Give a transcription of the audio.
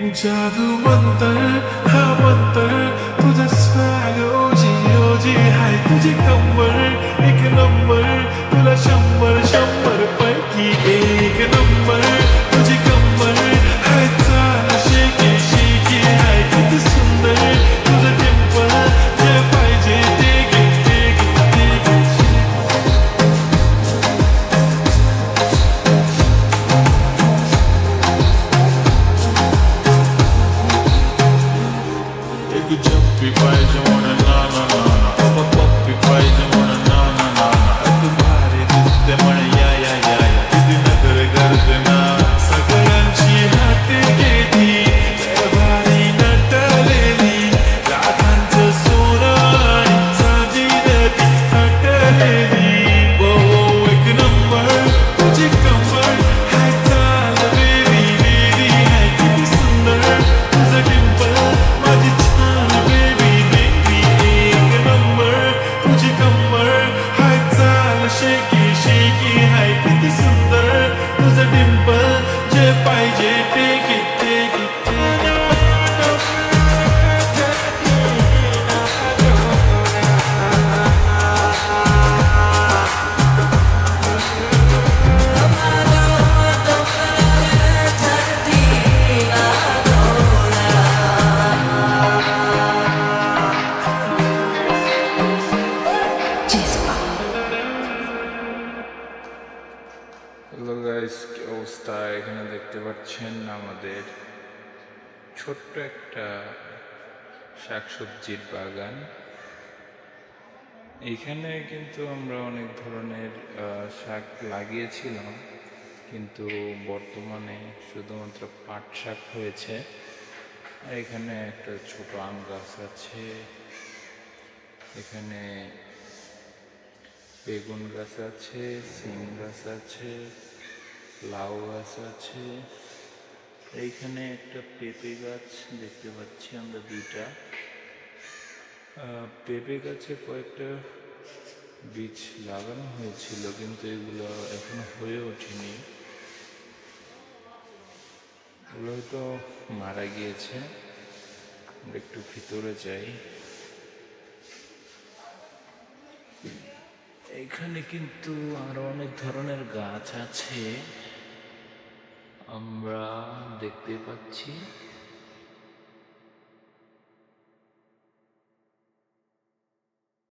जादू मंतर हा मंतर तुझा स्वॅग ओजी ओजी हाय तुझी कंबर एक नंबर तुला 100 पैकी एक नंबर तुझी कंबर हाय चाल शेकी शेकी हाय किती सुंदर तुझं टेम्पर जे पाहिजे ते घे ते घे ते घे एक जप्पी पाहिजे म्हणून ना ना ना ना पप्पी पाहिजे म्हणून ना ना ना ना तू भारी दिसते म्हणे या या या या किती नगर करते ना सगळ्यांची हाते घेती भारी नटलेली राधांचं सोनं आणि चांदी नदी हटलेली वो एक नंबर तुझी कंबर हाय चाल बेबी बेबी हाय किती सुंदर तुझं डिंपल माझी छान बेबी बेबी एक नंबर तुझी कंबर हाय चाल शेकी शेकी हाय किती सुंदर तुझं डिंपल जे पाहिजे ते घे ते घे হ্যালো গাইস, কি অবস্থা? এখানে দেখতে পাচ্ছেন আমাদের ছোট্ট একটা শাকসবজির বাগান। এইখানে কিন্তু আমরা অনেক ধরনের শাক লাগিয়েছিলাম, কিন্তু বর্তমানে শুধুমাত্র পাট শাক হয়েছে। আর এখানে একটা ছোট আম গাছ আছে, এখানে বেগুন গাছ আছে, সিম গাছ আছে, লাউ গাছ আছে, এইখানে একটা পেঁপে গাছ দেখতে পাচ্ছি আমরা দুইটা। পেঁপে গাছে কয়েকটা বীজ লাগানো হয়েছিল, কিন্তু এগুলো এখনো হয়ে ওঠেনি, এগুলো হয়তো মারা গিয়েছে। আমরা একটু ভিতরে যাই। এখানে কিন্তু আরো অনেক ধরনের গাছ আছে আমরা দেখতে পাচ্ছি।